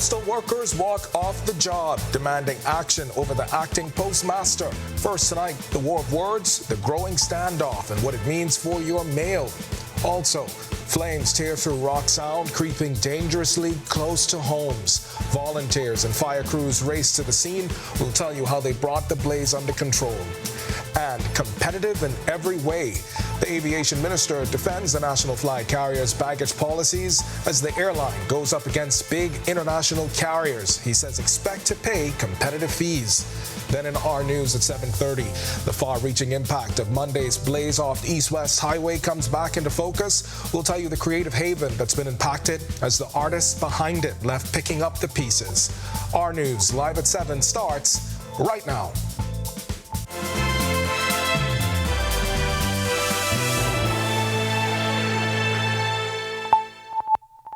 Postal workers walk off the job, demanding action over the acting postmaster. First tonight, the war of words, the growing standoff, and what it means for your mail. Also, flames tear through Rock Sound, creeping dangerously close to homes. Volunteers and fire crews race to the scene. We'll tell you how they brought the blaze under control. And competitive in every way, the aviation minister defends the national flag carrier's baggage policies as the airline goes up against big international carriers. He says expect to pay competitive fees. Then in Our News at 7:30, the far-reaching impact of Monday's blaze off the East-West Highway comes back into focus. We'll tell you the creative haven that's been impacted as the artists behind it left picking up the pieces. Our News live at 7 starts right now.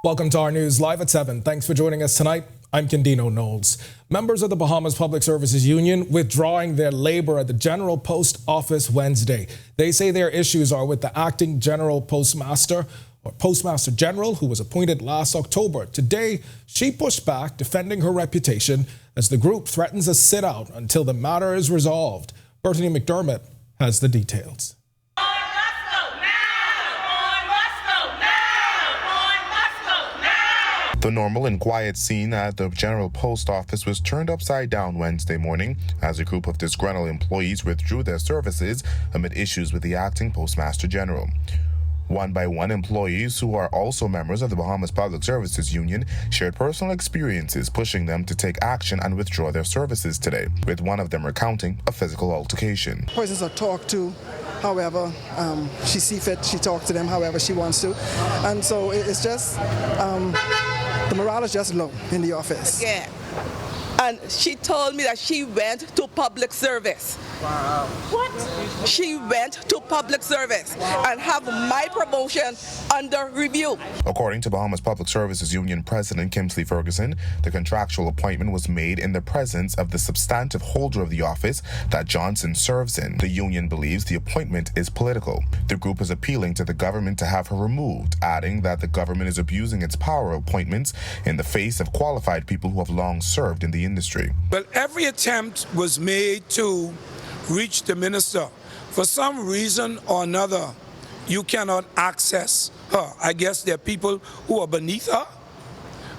Welcome to Our News live at 7. Thanks for joining us tonight. I'm Candino Knowles. Members of the Bahamas Public Services Union withdrawing their labor at the General Post Office Wednesday. They say their issues are with the acting General Postmaster, or Postmaster General, who was appointed last October. Today, she pushed back, defending her reputation as the group threatens a sit-out until the matter is resolved. Brittany McDermott has the details. The normal and quiet scene at the General Post Office was turned upside down Wednesday morning as a group of disgruntled employees withdrew their services amid issues with the acting Postmaster General. One by one, employees who are also members of the Bahamas Public Services Union shared personal experiences pushing them to take action and withdraw their services today, with one of them recounting a physical altercation. Persons are talked to, however she sees fit, she talks to them however she wants to. And so it's just, the morale is just low in the office. Yeah. And she told me that she went to public service. Wow. What? She went to public service and have my promotion under review. According to Bahamas Public Services Union President Kimsley Ferguson, the contractual appointment was made in the presence of the substantive holder of the office that Johnson serves in. The union believes the appointment is political. The group is appealing to the government to have her removed, adding that the government is abusing its power of appointments in the face of qualified people who have long served in the industry. Well, every attempt was made to reach the minister. For some reason or another, you cannot access her. I guess there are people who are beneath her.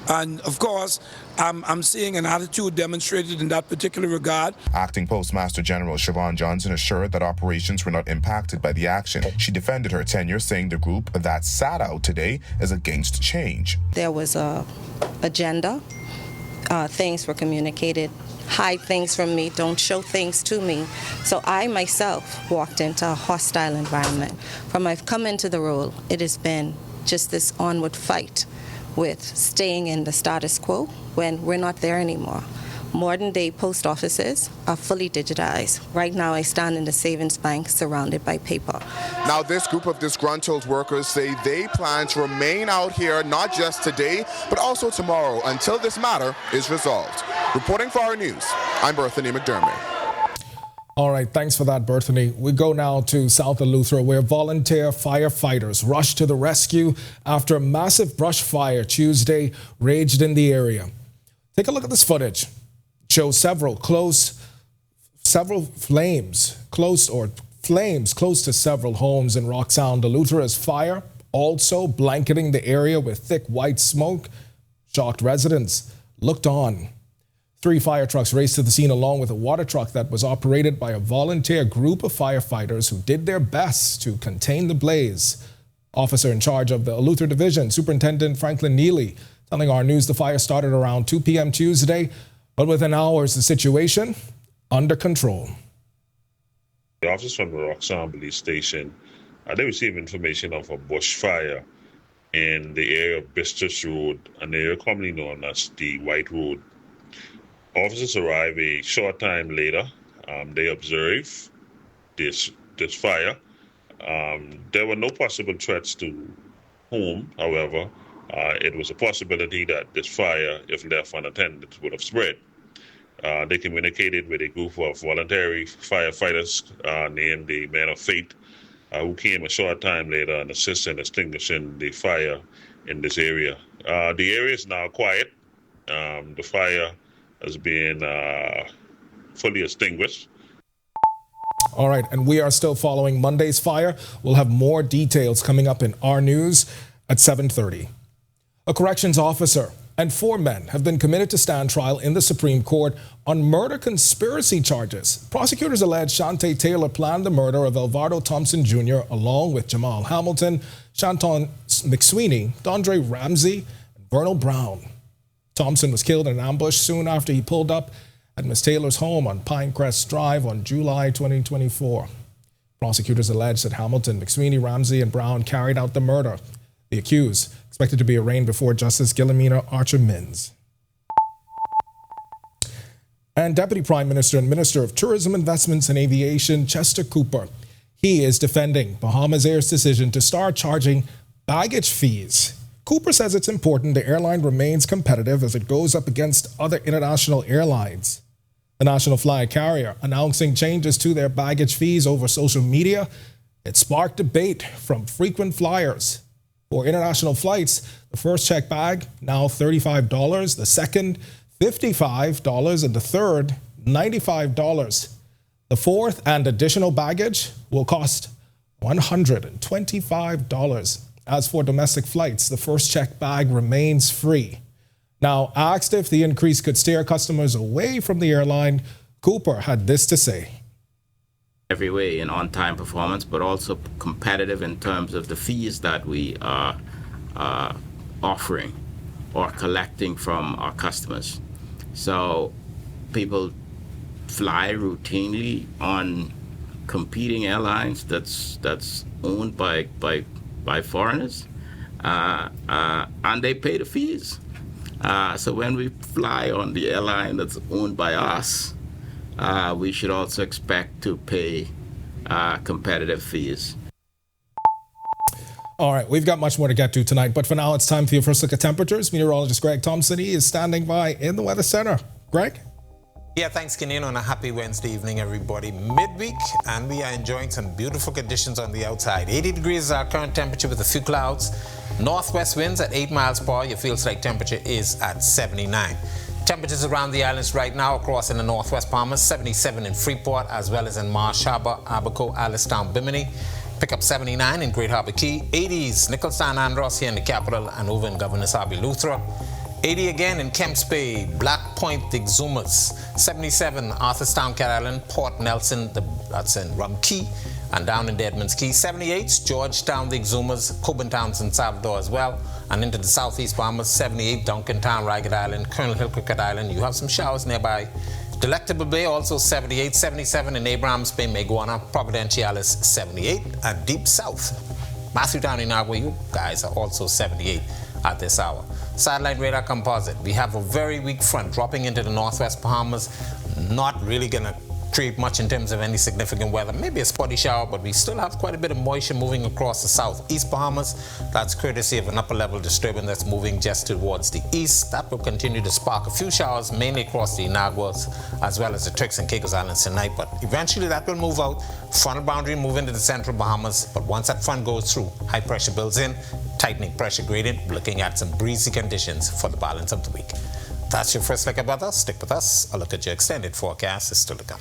And of course, I'm seeing an attitude demonstrated in that particular regard. Acting Postmaster General Siobhan Johnson assured that operations were not impacted by the action. She defended her tenure, saying the group that sat out today is against change. There was a agenda. Things were communicated. Hide things from me, don't show things to me. So I myself walked into a hostile environment. From I've come into the role, it has been just this onward fight with staying in the status quo when we're not there anymore. Modern day post offices are fully digitized. Right now I stand in the savings bank surrounded by paper. Now this group of disgruntled workers say they plan to remain out here not just today, but also tomorrow until this matter is resolved. Reporting for Our News, I'm Brittany McDermott. All right, thanks for that, Brittany. We go now to South Eleuthera, where volunteer firefighters rushed to the rescue after a massive brush fire Tuesday raged in the area. Take a look at this footage. It shows several flames close to several homes in Rock Sound. Eleuthera's fire also blanketing the area with thick white smoke. Shocked residents looked on. 3 fire trucks raced to the scene along with a water truck that was operated by a volunteer group of firefighters who did their best to contain the blaze. Officer in charge of the Eleuthera Division, Superintendent Franklin Neely, telling Our News the fire started around 2 p.m. Tuesday, but within hours the situation under control. The officers from the Rock Sound Police Station, they received information of a bush fire in the area of Bistrus Road, an area commonly known as the White Road. Officers arrived a short time later. They observed this fire. There were no possible threats to home, however. It was a possibility that this fire, if left unattended, would have spread. They communicated with a group of voluntary firefighters named the Men of Faith, who came a short time later and assisted in extinguishing the fire in this area. The area is now quiet. The fire has been fully extinguished. All right, and we are still following Monday's fire. We'll have more details coming up in Our News at 7:30. A corrections officer and 4 men have been committed to stand trial in the Supreme Court on murder conspiracy charges. Prosecutors allege Shantae Taylor planned the murder of Alvardo Thompson Jr. along with Jamal Hamilton, Shanton McSweeney, Dondre Ramsey, and Vernal Brown. Thompson was killed in an ambush soon after he pulled up at Ms. Taylor's home on Pinecrest Drive on July 2024. Prosecutors allege that Hamilton, McSweeney, Ramsey, and Brown carried out the murder. The accused expected to be arraigned before Justice Gilomena Archer-Mins. And Deputy Prime Minister and Minister of Tourism, Investments and Aviation, Chester Cooper, he is defending Bahamas Air's decision to start charging baggage fees. Cooper says it's important the airline remains competitive as it goes up against other international airlines. The national flag carrier announcing changes to their baggage fees over social media. It sparked debate from frequent flyers. For international flights, the first check bag, now $35, the second, $55, and the third, $95. The fourth and additional baggage will cost $125. As for domestic flights, the first check bag remains free. Now, asked if the increase could steer customers away from the airline, Cooper had this to say. Every way in on-time performance, but also competitive in terms of the fees that we are offering or collecting from our customers. So people fly routinely on competing airlines that's owned by foreigners, and they pay the fees. So when we fly on the airline that's owned by us, we should also expect to pay competitive fees. All right, we've got much more to get to tonight, but for now, it's time for your first look at temperatures. Meteorologist Greg Thompson, he is standing by in the Weather Center. Greg? Yeah, thanks, Kenyan, on a happy Wednesday evening, everybody. Midweek, and we are enjoying some beautiful conditions on the outside. 80 degrees is our current temperature with a few clouds. Northwest winds at 8 miles per hour. Your feels like temperature is at 79. Temperatures around the islands right now across in the northwest Bahamas, 77 in Freeport, as well as in Marsh Harbor, Abaco, Anstown, Bimini. Pick up 79 in Great Harbor Key, 80s, Nicholson, Andros here in the capital, and over in Governor's Harbour, Eleuthera. 80 again in Kemps Bay, Black Point, the Exumas. 77, Arthurstown, Cat Island, Port Nelson, that's in Rum Key, and down in Deadman's Key. 78, Georgetown, the Exumas, Coburn Towns in Salvador as well, and into the southeast Bahamas. 78, Duncantown, Ragged Island, Colonel Hill, Cricket Island. You have some showers nearby. Delectable Bay also 78, 77 in Abrahams Bay, Meguana, Providenciales 78, and deep south. Matthew Down in Agua, you guys are also 78 at this hour. Satellite radar composite. We have a very weak front dropping into the northwest Bahamas. Not really going to create much in terms of any significant weather. Maybe a spotty shower, but we still have quite a bit of moisture moving across the southeast Bahamas. That's courtesy of an upper level disturbance that's moving just towards the east. That will continue to spark a few showers, mainly across the Inaguas, as well as the Turks and Caicos Islands tonight. But eventually that will move out. Frontal boundary move into the central Bahamas. But once that front goes through, high pressure builds in, tightening pressure gradient, looking at some breezy conditions for the balance of the week. That's your first look at weather. Stick with us. A look at your extended forecast is still to come.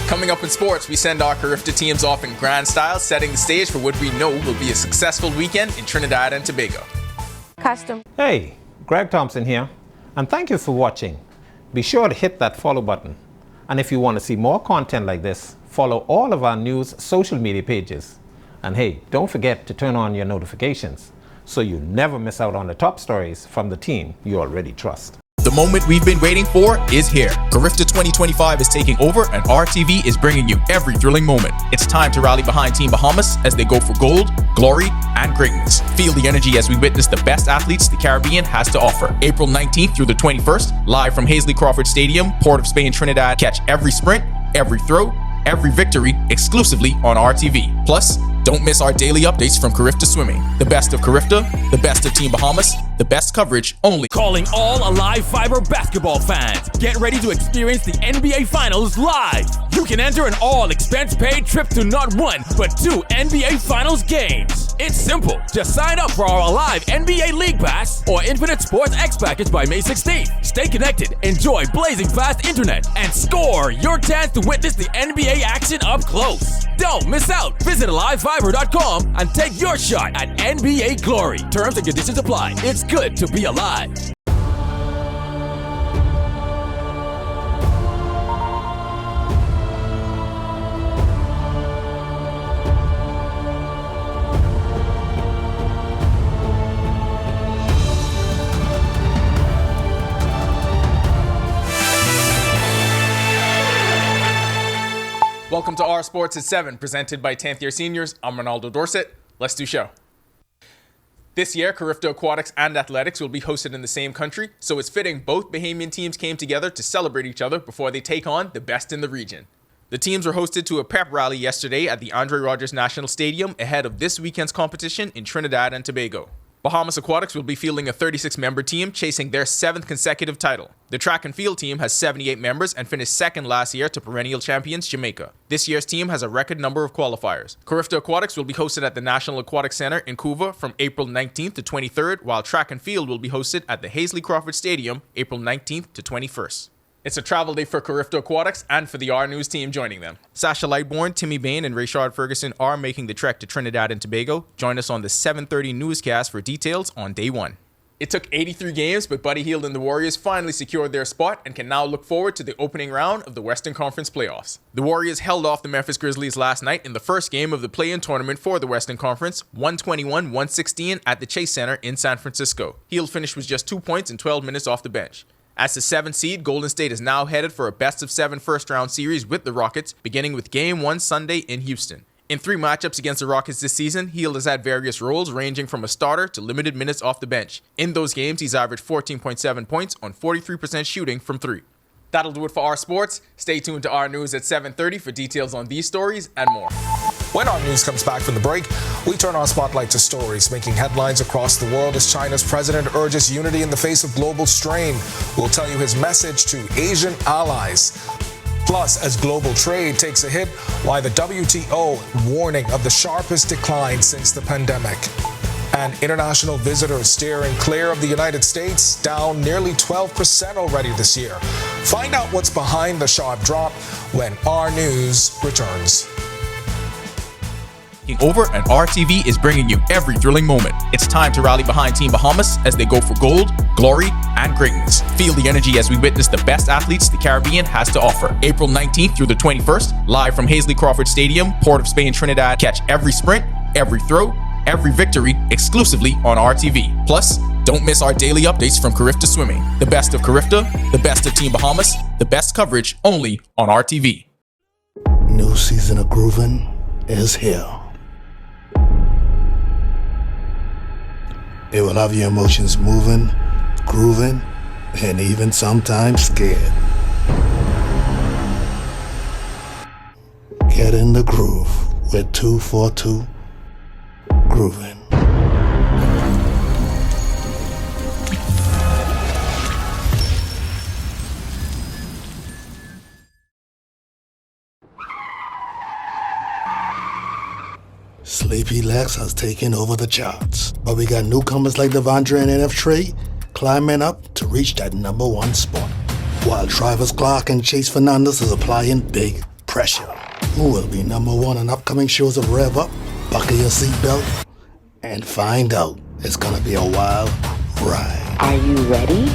Coming up in sports, we send our Carifta teams off in grand style, setting the stage for what we know will be a successful weekend in Trinidad and Tobago. Hey, Greg Thompson here, and thank you for watching. Be sure to hit that follow button. And if you want to see more content like this, follow all of our news social media pages. And hey, don't forget to turn on your notifications so you never miss out on the top stories from the team you already trust. The moment we've been waiting for is here. Carifta 2025 is taking over, and RTV is bringing you every thrilling moment. It's time to rally behind Team Bahamas as they go for gold, glory, and greatness. Feel the energy as we witness the best athletes the Caribbean has to offer. April 19th through the 21st, live from Hazley Crawford Stadium, Port of Spain, Trinidad. Catch every sprint, every throw, every victory exclusively on RTV. Plus, don't miss our daily updates from Carifta Swimming. The best of Carifta, the best of Team Bahamas, the best coverage only. Calling all Alive Fiber basketball fans. Get ready to experience the NBA Finals live. You can enter an all-expense-paid trip to not one, but 2 NBA Finals games. It's simple. Just sign up for our Alive NBA League Pass or Infinite Sports X package by May 16th. Stay connected, enjoy blazing fast internet, and score your chance to witness the NBA action up close. Don't miss out. Visit AliveFiber.com and take your shot at NBA glory. Terms and conditions apply. It's good to be alive. Welcome to Our Sports at 7, presented by 10th Year Seniors. I'm Ronaldo Dorset. Let's do show. This year, Carifta Aquatics and Athletics will be hosted in the same country, so it's fitting both Bahamian teams came together to celebrate each other before they take on the best in the region. The teams were hosted to a pep rally yesterday at the Andre Rogers National Stadium ahead of this weekend's competition in Trinidad and Tobago. Bahamas Aquatics will be fielding a 36-member team chasing their 7th consecutive title. The track and field team has 78 members and finished second last year to perennial champions Jamaica. This year's team has a record number of qualifiers. Carifta Aquatics will be hosted at the National Aquatic Center in Couva from April 19th to 23rd, while track and field will be hosted at the Hazley Crawford Stadium April 19th to 21st. It's a travel day for Carifta Aquatics and for the Our News team joining them. Sasha Lightbourne, Timmy Bain, and Rayshard Ferguson are making the trek to Trinidad and Tobago. Join us on the 7:30 newscast for details on day 1. It took 83 games, but Buddy Hield and the Warriors finally secured their spot and can now look forward to the opening round of the Western Conference playoffs. The Warriors held off the Memphis Grizzlies last night in the first game of the play-in tournament for the Western Conference, 121-116 at the Chase Center in San Francisco. Hield finished with just 2 points in 12 minutes off the bench. As the 7th seed, Golden State is now headed for a best-of-7 first-round series with the Rockets, beginning with Game 1 Sunday in Houston. In 3 matchups against the Rockets this season, Hield has had various roles ranging from a starter to limited minutes off the bench. In those games, he's averaged 14.7 points on 43% shooting from 3. That'll do it for Our Sports. Stay tuned to Our News at 7:30 for details on these stories and more. When Our News comes back from the break, we turn our spotlight to stories making headlines across the world as China's president urges unity in the face of global strain. We'll tell you his message to Asian allies. Plus, as global trade takes a hit, why the WTO warning of the sharpest decline since the pandemic. And international visitors steering clear of the United States, down nearly 12% already this year. Find out what's behind the sharp drop when Our News returns. Over and RTV is bringing you every thrilling moment. It's time to rally behind Team Bahamas as they go for gold, glory, and greatness. Feel the energy as we witness the best athletes the Caribbean has to offer. April 19th through the 21st, live from Hazley Crawford Stadium, Port of Spain, Trinidad. Catch every sprint, every throw, every victory exclusively on RTV. Plus, don't miss our daily updates from Carifta Swimming. The best of Carifta, the best of Team Bahamas, the best coverage only on RTV. New season of grooving is here. It will have your emotions moving, grooving, and even sometimes scared. Get in the groove with 242 Grooving. Sleepy Lex has taken over the charts, but we got newcomers like Devondre and NF Trey climbing up to reach that #1 spot, while Travis Clark and Chase Fernandez is applying big pressure. Who will be #1 on upcoming shows of Rev Up? Buckle your seatbelt and find out. It's gonna be a wild ride. Are you ready?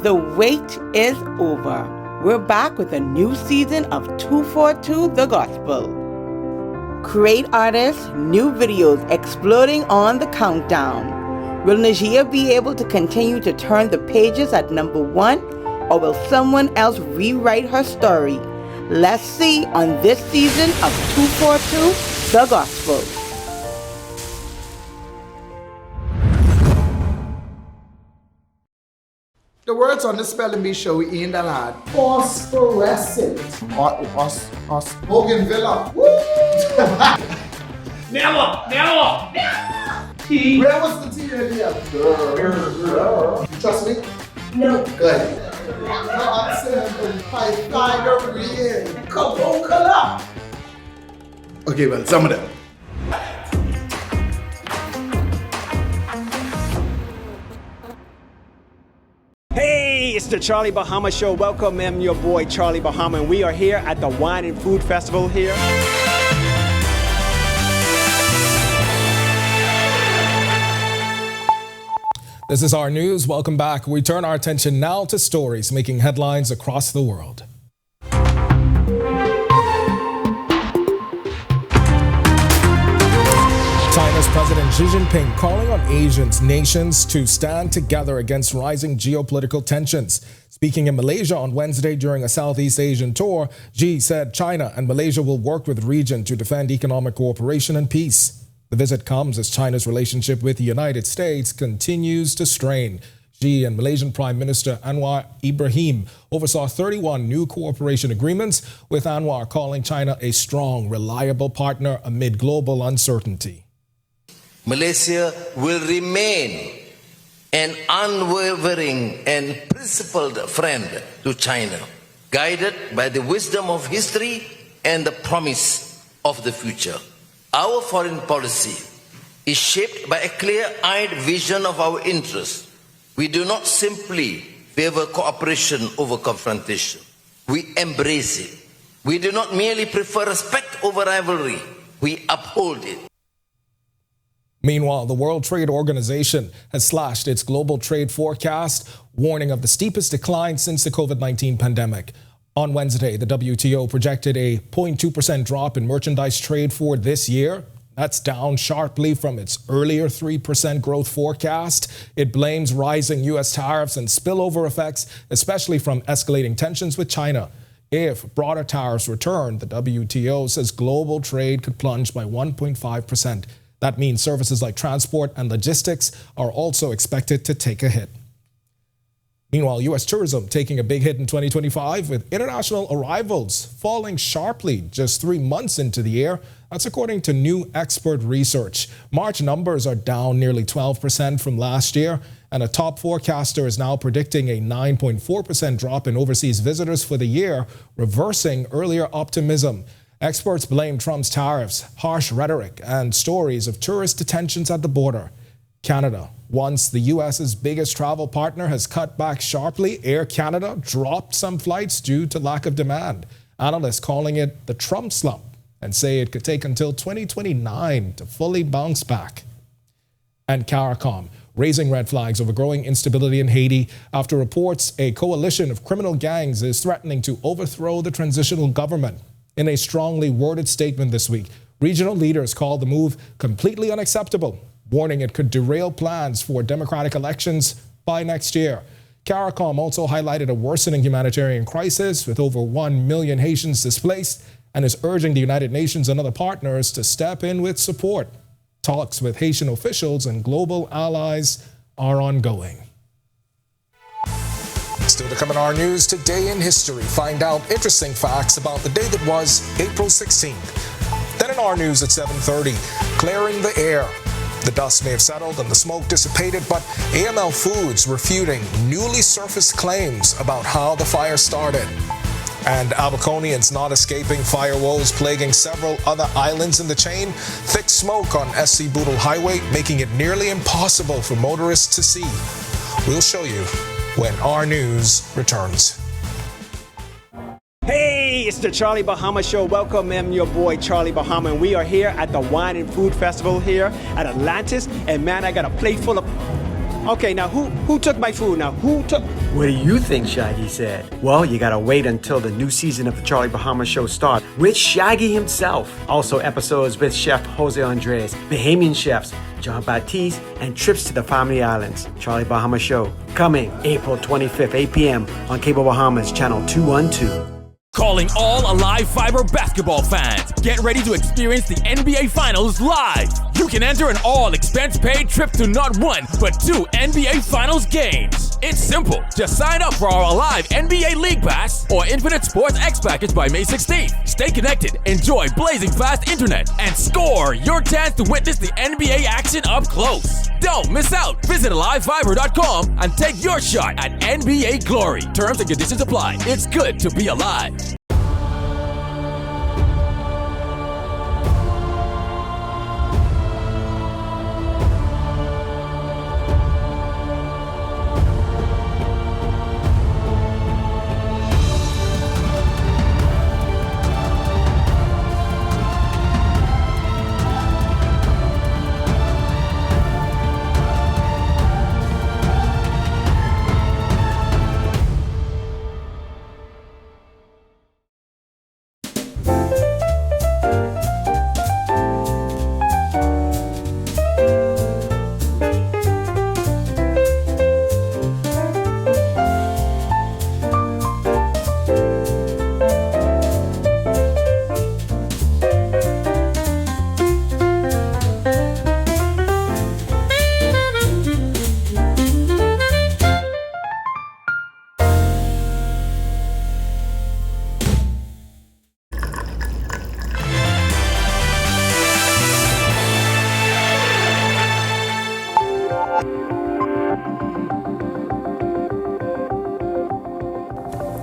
The wait is over. We're back with a new season of 242 The Gospel. Great artists, new videos exploding on the countdown. Will Najia be able to continue to turn the pages at #1, or will someone else rewrite her story? Let's see on this season of 242 The Gospel. The words on the spelling bee show in the lad. Phosphorescent. Bougainvillea. Woo! Never. Tea. Where was the tea earlier? You trust me? No. Good. No, I'm saying find over here. Come on. Okay, well, some of them. Hey, it's the Charlie Bahama Show. Welcome, I'm your boy Charlie Bahama, and we are here at the Wine and Food Festival here. This is Our News. Welcome back. We turn our attention now to stories making headlines across the world. China's President Xi Jinping calling on Asian nations to stand together against rising geopolitical tensions. Speaking in Malaysia on Wednesday during a Southeast Asian tour, Xi said China and Malaysia will work with the region to defend economic cooperation and peace. The visit comes as China's relationship with the United States continues to strain. Xi and Malaysian Prime Minister Anwar Ibrahim oversaw 31 new cooperation agreements, with Anwar calling China a strong, reliable partner amid global uncertainty. Malaysia will remain an unwavering and principled friend to China, guided by the wisdom of history and the promise of the future. Our foreign policy is shaped by a clear-eyed vision of our interests. We do not simply favor cooperation over confrontation. We embrace it. We do not merely prefer respect over rivalry. We uphold it. Meanwhile, the World Trade Organization has slashed its global trade forecast, warning of the steepest decline since the COVID-19 pandemic. On Wednesday, the WTO projected a 0.2% drop in merchandise trade for this year. That's down sharply from its earlier 3% growth forecast. It blames rising U.S. tariffs and spillover effects, especially from escalating tensions with China. If broader tariffs return, the WTO says global trade could plunge by 1.5%. That means services like transport and logistics are also expected to take a hit. Meanwhile, U.S. tourism taking a big hit in 2025, with international arrivals falling sharply just 3 months into the year. That's according to new expert research. March numbers are down nearly 12% from last year, and a top forecaster is now predicting a 9.4% drop in overseas visitors for the year, reversing earlier optimism. Experts blame Trump's tariffs, harsh rhetoric, and stories of tourist detentions at the border. Canada, once the U.S.'s biggest travel partner, has cut back sharply. Air Canada dropped some flights due to lack of demand. Analysts calling it the Trump slump and say it could take until 2029 to fully bounce back. And CARICOM, raising red flags over growing instability in Haiti after reports a coalition of criminal gangs is threatening to overthrow the transitional government. In a strongly worded statement this week, regional leaders called the move completely unacceptable, warning it could derail plans for democratic elections by next year. CARICOM also highlighted a worsening humanitarian crisis with over 1 million Haitians displaced and is urging the United Nations and other partners to step in with support. Talks with Haitian officials and global allies are ongoing. Still to come in Our News, Today in History. Find out interesting facts about the day that was April 16th. Then in Our News at 7:30, clearing the air. The dust may have settled and the smoke dissipated, but AML Foods refuting newly surfaced claims about how the fire started. And Abaconians not escaping fire woes plaguing several other islands in the chain. Thick smoke on SC Boodle Highway, making it nearly impossible for motorists to see. We'll show you when Our News returns. Hey, it's the Charlie Bahama Show. Welcome, I'm your boy Charlie Bahama, and we are here at the Wine and Food Festival here at Atlantis. And man, I got a plate full of... Okay, now who took my food? Now who took... What do you think, Shaggy said? Well, you gotta wait until the new season of the Charlie Bahama Show starts with Shaggy himself. Also episodes with Chef Jose Andres, Bahamian chefs, John Baptiste, and trips to the Family Islands. Charlie Bahama Show, coming April 25th, 8 p.m. on Cable Bahamas, channel 212. Calling all Alive Fiber basketball fans. Get ready to experience the NBA Finals live. You can enter an all expense paid trip to not one, but 2 NBA Finals games. It's simple. Just sign up for our live NBA League Pass or Infinite Sports X package by May 16th. Stay connected, enjoy blazing fast internet, and score your chance to witness the NBA action up close. Don't miss out. Visit livefiber.com and take your shot at NBA glory. Terms and conditions apply. It's good to be alive.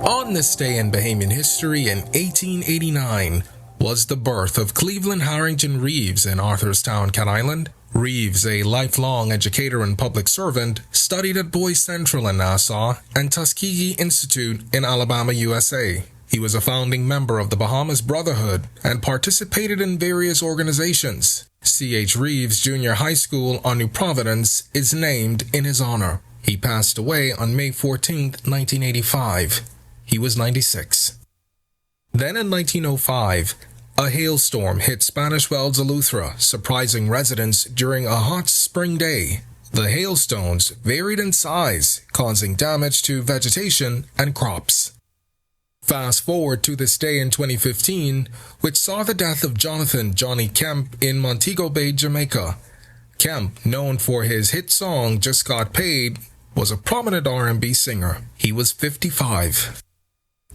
On this day in Bahamian history in 1889 was the birth of Cleveland Harrington Reeves in Arthurstown, Cat Island. Reeves, a lifelong educator and public servant, studied at Boys Central in Nassau and Tuskegee Institute in Alabama, USA. He was a founding member of the Bahamas Brotherhood and participated in various organizations. C.H. Reeves Junior High School on New Providence is named in his honor. He passed away on May 14, 1985. He was 96. Then in 1905, a hailstorm hit Spanish Wells, Eleuthera, surprising residents during a hot spring day. The hailstones varied in size, causing damage to vegetation and crops. Fast forward to this day in 2015, which saw the death of Jonathan "Johnny" Kemp in Montego Bay, Jamaica. Kemp, known for his hit song Just Got Paid, was a prominent R&B singer. He was 55.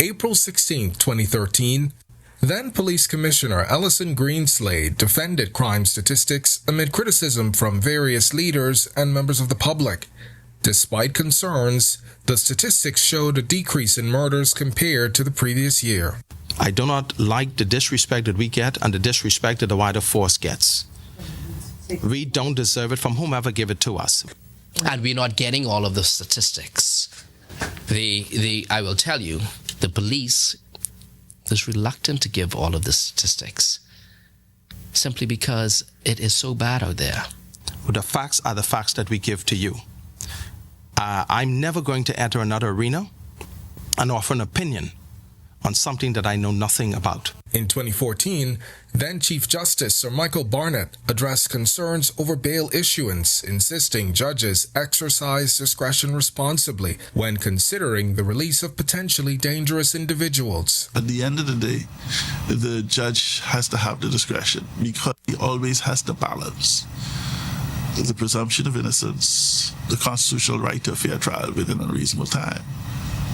April 16, 2013, then Police Commissioner Ellison Greenslade defended crime statistics amid criticism from various leaders and members of the public. Despite concerns, the statistics showed a decrease in murders compared to the previous year. I do not like the disrespect that we get and the disrespect that the wider force gets. We don't deserve it from whomever gave it to us. And we're not getting all of the statistics. I will tell you, the police is reluctant to give all of the statistics simply because it is so bad out there. Well, the facts are the facts that we give to you. I'm never going to enter another arena and offer an opinion on something that I know nothing about. In 2014, then Chief Justice Sir Michael Barnett addressed concerns over bail issuance, insisting judges exercise discretion responsibly when considering the release of potentially dangerous individuals. At the end of the day, the judge has to have the discretion because he always has to balance the presumption of innocence, the constitutional right to a fair trial within a reasonable time,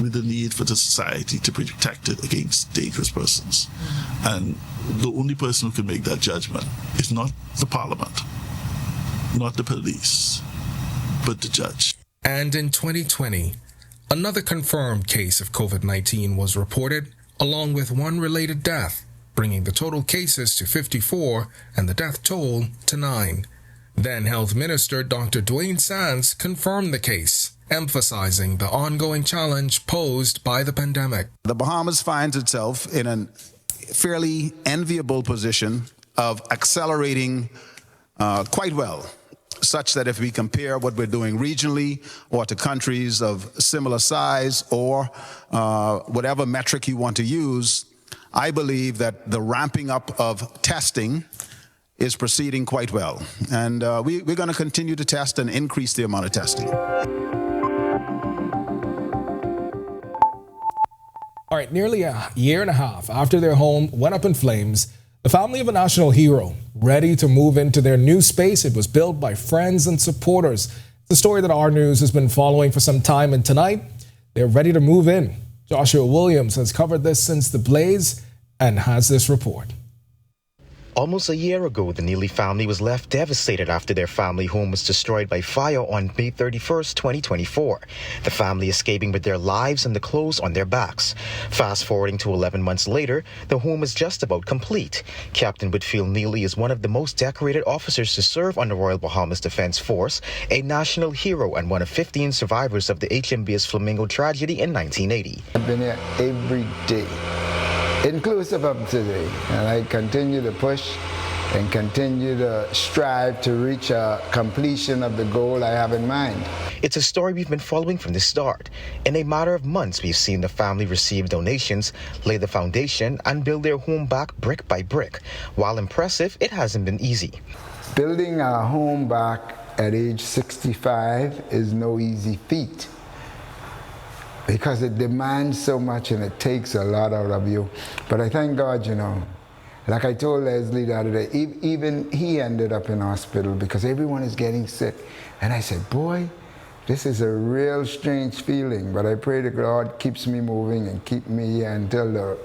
with the need for the society to be protected against dangerous persons. And the only person who can make that judgment is not the parliament, not the police, but the judge. And in 2020, another confirmed case of COVID-19 was reported, along with one related death, bringing the total cases to 54 and the death toll to 9. Then Health Minister Dr. Dwayne Sands confirmed the case, emphasizing the ongoing challenge posed by the pandemic. The Bahamas finds itself in a fairly enviable position of accelerating quite well, such that if we compare what we're doing regionally or to countries of similar size or whatever metric you want to use, I believe that the ramping up of testing is proceeding quite well. And we're going to continue to test and increase the amount of testing. All right, nearly a year and a half after their home went up in flames, the family of a national hero, ready to move into their new space, it was built by friends and supporters, It's a story that Our News has been following for some time, and tonight they're ready to move in. Joshua Williams has covered this since the blaze and has this report. Almost a year ago, the Neely family was left devastated after their family home was destroyed by fire on May 31st, 2024. The family escaping with their lives and the clothes on their backs. Fast forwarding to 11 months later, the home is just about complete. Captain Whitfield Neely is one of the most decorated officers to serve on the Royal Bahamas Defense Force, a national hero and one of 15 survivors of the HMBS Flamingo tragedy in 1980. I've been here every day, inclusive of today, and I continue to push and continue to strive to reach a completion of the goal I have in mind. It's a story we've been following from the start. In a matter of months, we've seen the family receive donations, lay the foundation, and build their home back brick by brick. While impressive, it hasn't been easy. Building a home back at age 65 is no easy feat, because it demands so much and it takes a lot out of you. But I thank God, like I told Leslie the other day, even he ended up in hospital because everyone is getting sick. And I said, boy, this is a real strange feeling, but I pray that God keeps me moving and keep me here until the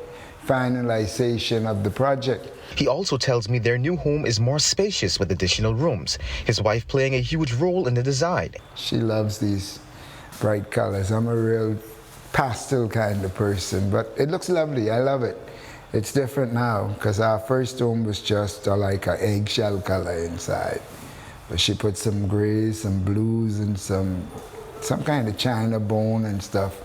finalization of the project. He also tells me their new home is more spacious with additional rooms, his wife playing a huge role in the design. She loves these bright colors. I'm a real pastel kind of person, but it looks lovely. I love it. It's different now because our first home was just like an eggshell color inside, but she put some grays, some blues, and some kind of china bone and stuff.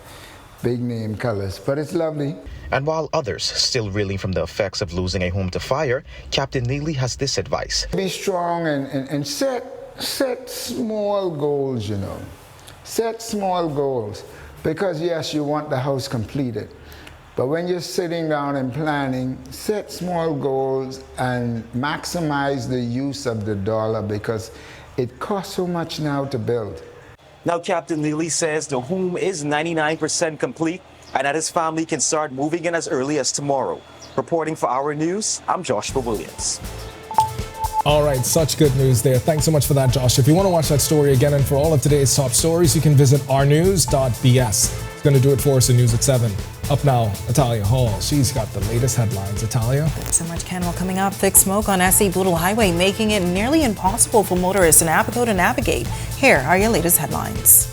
Big name colors, but it's lovely. And while others still reeling from the effects of losing a home to fire, Captain Neely has this advice. Be strong and set small goals, Set small goals. Because yes, you want the house completed, but when you're sitting down and planning, set small goals and maximize the use of the dollar, because it costs so much now to build. Now, Captain Neely says the home is 99% complete and that his family can start moving in as early as tomorrow. Reporting for Our News, I'm Joshua Williams. All right, such good news there. Thanks so much for that, Josh. If you want to watch that story again and for all of today's top stories, you can visit ournews.bs. It's going to do it for us in News at 7. Up now, Natalia Hall. She's got the latest headlines. Natalia? Thanks so much, Ken. Well, coming up, thick smoke on SC Boodle Highway, making it nearly impossible for motorists in Abaco to navigate. Here are your latest headlines.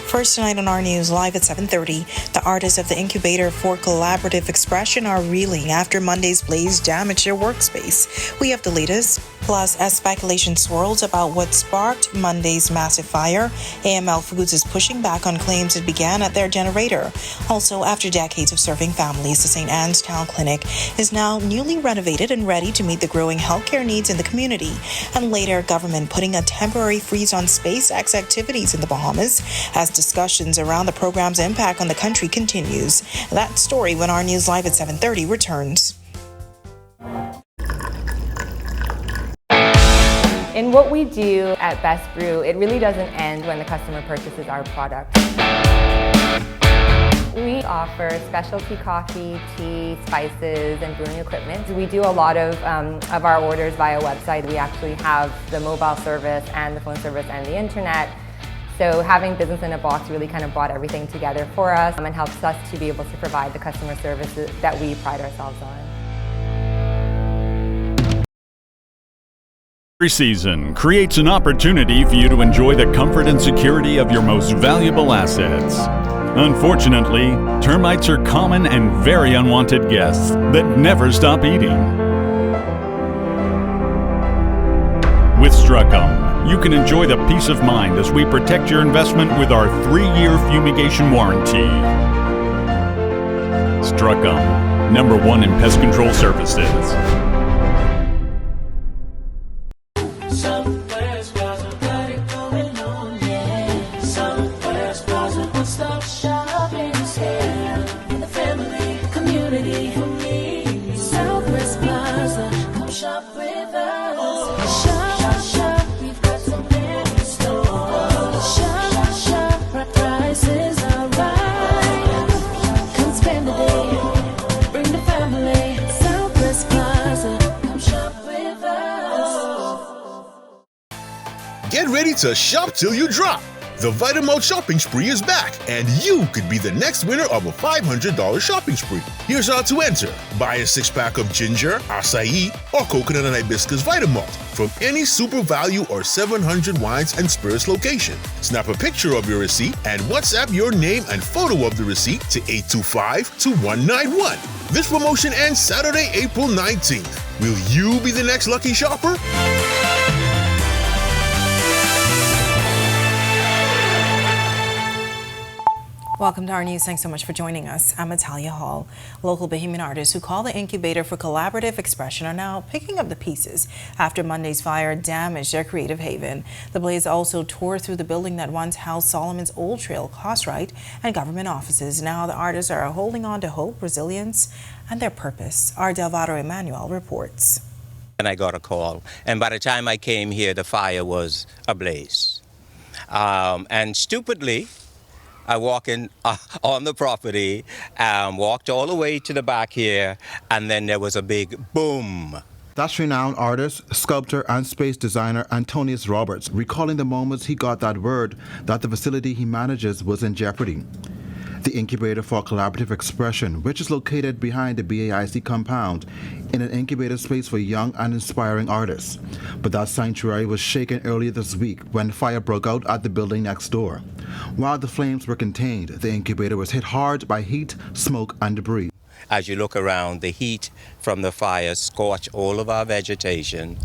First tonight on Our News, live at 7:30, the artists of the Incubator for Collaborative Expression are reeling after Monday's blaze damaged their workspace. We have the latest, plus as speculation swirls about what sparked Monday's massive fire, AML Foods is pushing back on claims it began at their generator. Also, after decades of serving families, the St. Anstown Clinic is now newly renovated and ready to meet the growing healthcare needs in the community. And later, government putting a temporary freeze on SpaceX activities in the Bahamas as discussions around the program's impact on the country continues. That story when Our News Live at 7:30 returns. In what we do at Best Brew, it really doesn't end when the customer purchases our product. We offer specialty coffee, tea, spices, and brewing equipment. We do a lot of our orders via website. We actually have the mobile service and the phone service and the internet. So having business in a box really kind of brought everything together for us and helps us to be able to provide the customer services that we pride ourselves on. Every season creates an opportunity for you to enjoy the comfort and security of your most valuable assets. Unfortunately, termites are common and very unwanted guests that never stop eating. With Struckham, you can enjoy the peace of mind as we protect your investment with our 3-year fumigation warranty. Struckham, #1 in pest control services. ready to shop till you drop. The Vitamalt shopping spree is back, and you could be the next winner of a $500 shopping spree. Here's how to enter. Buy a 6-pack of ginger, acai, or coconut and hibiscus Vitamalt from any Super Value or 700 Wines and Spirits location. Snap a picture of your receipt and WhatsApp your name and photo of the receipt to 825-2191. This promotion ends Saturday, April 19th. Will you be the next lucky shopper? Welcome to Our News. Thanks so much for joining us. I'm Natalia Hall. Local Bahamian artists who call the incubator for collaborative expression are now picking up the pieces after Monday's fire damaged their creative haven. The blaze also tore through the building that once housed Solomon's Old Trail, Cosrite, and government offices. Now the artists are holding on to hope, resilience, and their purpose. Our Delvado Emmanuel reports. And I got a call, and by the time I came here, the fire was ablaze. And stupidly, I walked in on the property, walked all the way to the back here, and then there was a big boom. That's renowned artist, sculptor, and space designer Antonius Roberts, recalling the moments he got that word that the facility he manages was in jeopardy. The Incubator for Collaborative Expression, which is located behind the BAIC compound in an incubator space for young and inspiring artists. But that sanctuary was shaken earlier this week when fire broke out at the building next door. While the flames were contained, the incubator was hit hard by heat, smoke, and debris. As you look around, the heat from the fire scorched all of our vegetation,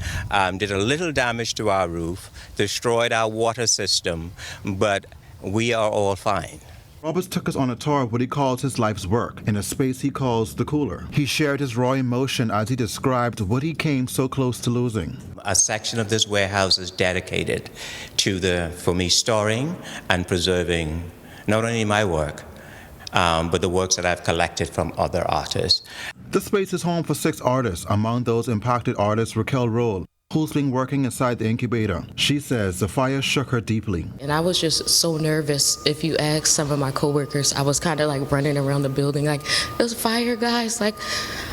did a little damage to our roof, destroyed our water system, but we are all fine. Roberts took us on a tour of what he calls his life's work, in a space he calls the cooler. He shared his raw emotion as he described what he came so close to losing. A section of this warehouse is dedicated to for me storing and preserving not only my work, but the works that I've collected from other artists. The space is home for 6 artists, among those impacted artists Raquel Roll, who's been working inside the incubator. She says the fire shook her deeply. And I was just so nervous. If you ask some of my coworkers, I was kind of like running around the building like, there's fire, guys. Like,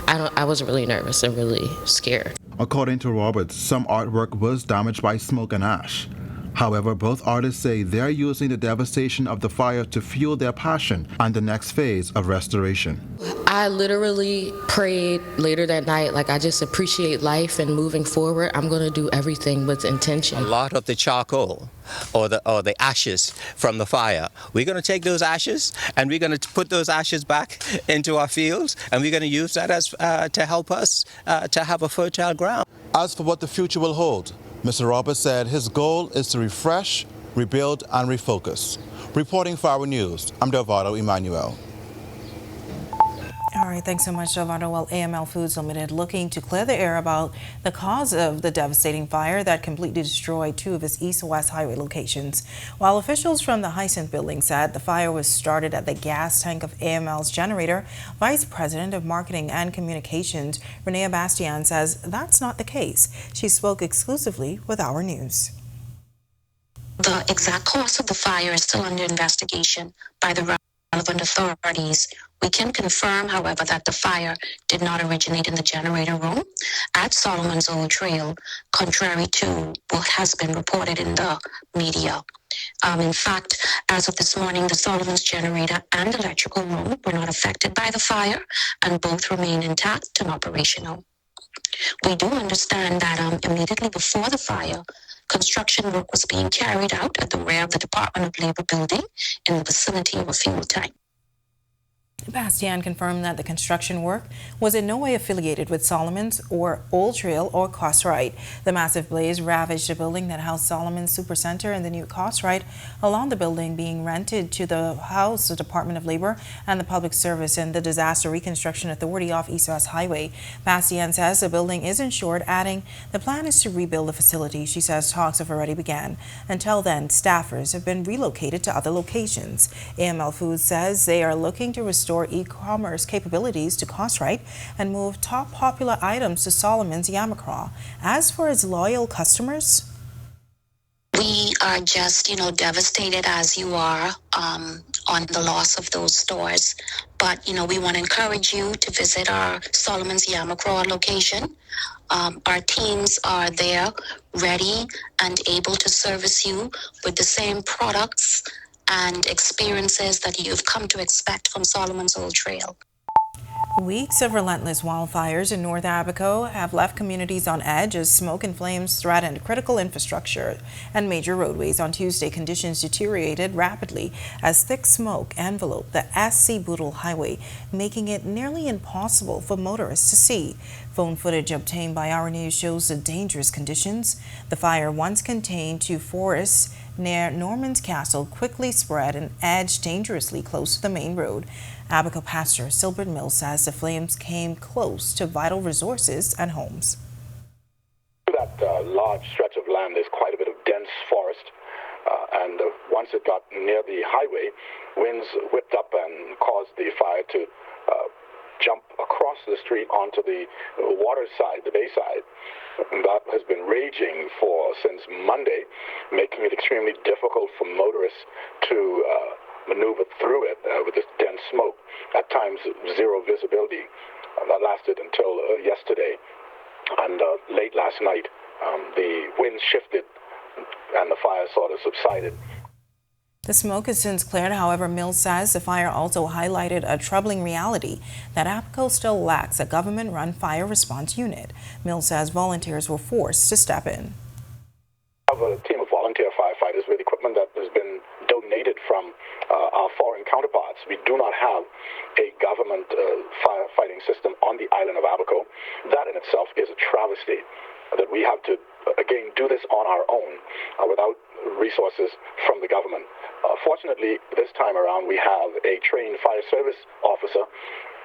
I was really nervous and really scared. According to Roberts, some artwork was damaged by smoke and ash. However, both artists say they're using the devastation of the fire to fuel their passion on the next phase of restoration. I literally prayed later that night, like I just appreciate life and moving forward. I'm going to do everything with intention. A lot of the charcoal or the ashes from the fire, we're going to take those ashes and we're going to put those ashes back into our fields, and we're going to use that as to help us to have a fertile ground. As for what the future will hold, Mr. Roberts said his goal is to refresh, rebuild, and refocus. Reporting for Our News, I'm Delvado Emmanuel. All right, thanks so much, Delvado. Well, AML Foods Limited looking to clear the air about the cause of the devastating fire that completely destroyed 2 of its east-west highway locations. While officials from the Hyacinth building said the fire was started at the gas tank of AML's generator, Vice President of Marketing and Communications, Renea Bastian, says that's not the case. She spoke exclusively with Our News. The exact cause of the fire is still under investigation by the relevant authorities. We can confirm, however, that the fire did not originate in the generator room at Solomon's Old Trail, contrary to what has been reported in the media. In fact, as of this morning, the Solomon's generator and electrical room were not affected by the fire, and both remain intact and operational. We do understand that immediately before the fire, construction work was being carried out at the rear of the Department of Labor building in the vicinity of a fuel tank. Bastian confirmed that the construction work was in no way affiliated with Solomon's or Old Trail or Cosrite. The massive blaze ravaged a building that housed Solomon's Supercenter and the new Cosrite, along the building being rented to the House, the Department of Labor and the Public Service and the Disaster Reconstruction Authority off East-West Highway. Bastian says the building is insured, adding the plan is to rebuild the facility. She says talks have already begun. Until then, staffers have been relocated to other locations. AML Foods says they are looking to restore e-commerce capabilities to Cosrite and move top popular items to Solomon's Yamacraw. As for its loyal customers, we are just, devastated as you are on the loss of those stores. But, we want to encourage you to visit our Solomon's Yamacraw location. Our teams are there ready and able to service you with the same products and experiences that you've come to expect from Solomon's Old Trail. Weeks of relentless wildfires in North Abaco have left communities on edge as smoke and flames threatened critical infrastructure and major roadways. On Tuesday, conditions deteriorated rapidly as thick smoke enveloped the SC Boodle Highway, making it nearly impossible for motorists to see. Phone footage obtained by Our News shows the dangerous conditions. The fire, once contained to forests near Norman's Castle, quickly spread and edged dangerously close to the main road. Abaco pastor Silbert Mills says the flames came close to vital resources and homes. That large stretch of land is quite a bit of dense forest, and once it got near the highway, winds whipped up and caused the fire to jump across the street onto the water side, the bay side. That has been raging since Monday, making it extremely difficult for motorists to maneuver through it with this dense smoke, at times zero visibility. That lasted until yesterday, and late last night the wind shifted and the fire sort of subsided. The smoke has since cleared. However, Mills says the fire also highlighted a troubling reality that Abaco still lacks a government-run fire response unit. Mills says volunteers were forced to step in. We have a team of volunteer firefighters with equipment that has been donated from our foreign counterparts. We do not have a government firefighting system on the island of Abaco. That in itself is a travesty, that we have to, again, do this on our own without resources from the government. Fortunately, this time around, we have a trained fire service officer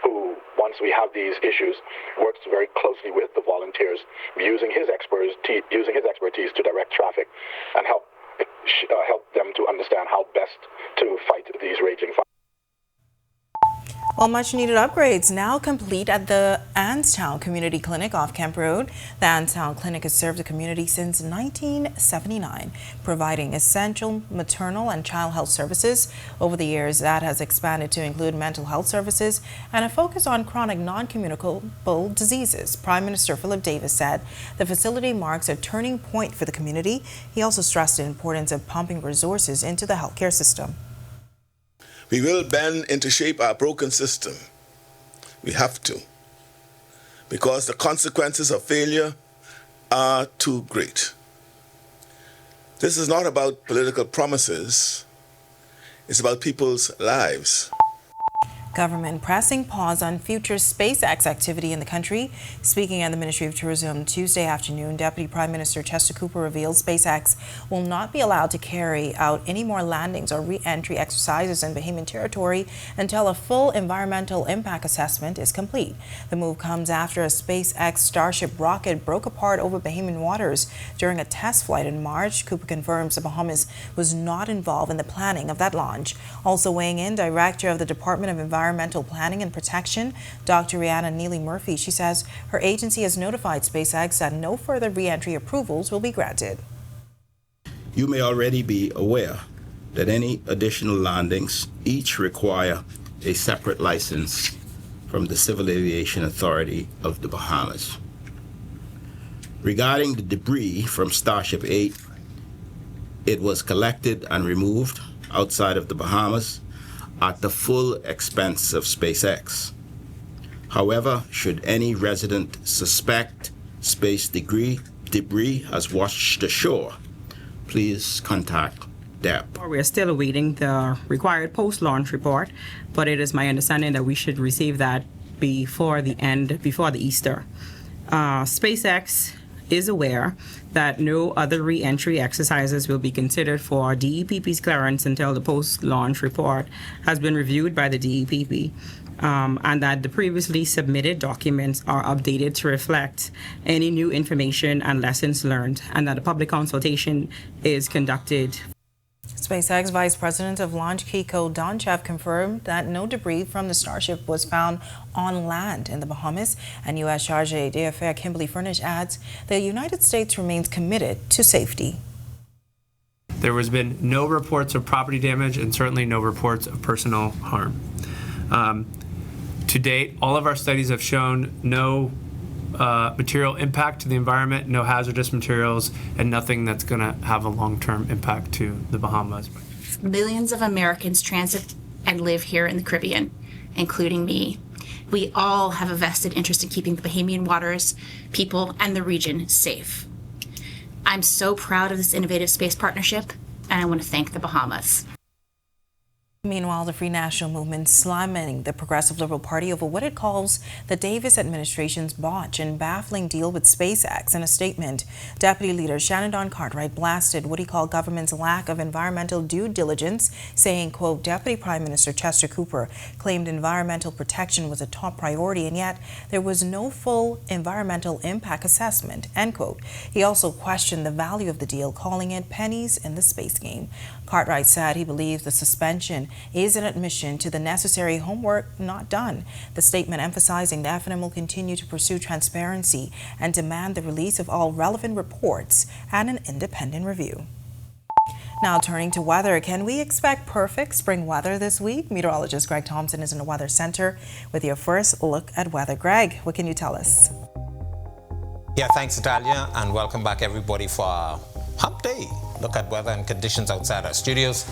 who, once we have these issues, works very closely with the volunteers, using his expertise to direct traffic and help them to understand how best to fight these raging fires. Well, much-needed upgrades now complete at the Anstown Community Clinic off Kemp Road. The Anstown Clinic has served the community since 1979, providing essential maternal and child health services. Over the years, that has expanded to include mental health services and a focus on chronic non-communicable diseases. Prime Minister Philip Davis said the facility marks a turning point for the community. He also stressed the importance of pumping resources into the healthcare system. We will bend into shape our broken system. We have to, because the consequences of failure are too great. This is not about political promises. It's about people's lives. Government pressing pause on future SpaceX activity in the country. Speaking at the Ministry of Tourism Tuesday afternoon, Deputy Prime Minister Chester Cooper revealed SpaceX will not be allowed to carry out any more landings or re-entry exercises in Bahamian territory until a full environmental impact assessment is complete. The move comes after a SpaceX Starship rocket broke apart over Bahamian waters during a test flight in March. Cooper confirms the Bahamas was not involved in the planning of that launch. Also weighing in, Director of the Department of Environmental Planning and Protection, Dr. Rihanna Neely Murphy. She says her agency has notified SpaceX that no further re-entry approvals will be granted. You may already be aware that any additional landings each require a separate license from the Civil Aviation Authority of the Bahamas. Regarding the debris from Starship 8, it was collected and removed outside of the Bahamas at the full expense of SpaceX. However, should any resident suspect space debris has washed ashore, please contact DEP. We are still awaiting the required post-launch report, but it is my understanding that we should receive that before the Easter. SpaceX is aware that no other re-entry exercises will be considered for DEPP's clearance until the post-launch report has been reviewed by the DEPP, and that the previously submitted documents are updated to reflect any new information and lessons learned, and that a public consultation is conducted. SpaceX Vice President of Launch Kiko Donchev confirmed that no debris from the Starship was found on land in the Bahamas, and U.S. Charge d'Affaires Kimberly Furnish adds the United States remains committed to safety. There has been no reports of property damage and certainly no reports of personal harm. To date, all of our studies have shown no material impact to the environment, no hazardous materials, and nothing that's going to have a long-term impact to the Bahamas. Millions of Americans transit and live here in the Caribbean, including me. We all have a vested interest in keeping the Bahamian waters, people, and the region safe. I'm so proud of this innovative space partnership, and I want to thank the Bahamas. Meanwhile, the Free National Movement slamming the Progressive Liberal Party over what it calls the Davis administration's botch and baffling deal with SpaceX. In a statement, Deputy Leader Shannon Don Cartwright blasted what he called government's lack of environmental due diligence, saying, quote, Deputy Prime Minister Chester Cooper claimed environmental protection was a top priority, and yet there was no full environmental impact assessment, end quote. He also questioned the value of the deal, calling it pennies in the space game. Cartwright said he believes the suspension is an admission to the necessary homework not done. The statement emphasizing the FNM will continue to pursue transparency and demand the release of all relevant reports and an independent review. Now turning to weather, can we expect perfect spring weather this week? Meteorologist Greg Thompson is in the Weather Center with your first look at weather. Greg, what can you tell us? Yeah, thanks, Natalia, and welcome back everybody for our Hump Day. Look at weather and conditions outside our studios.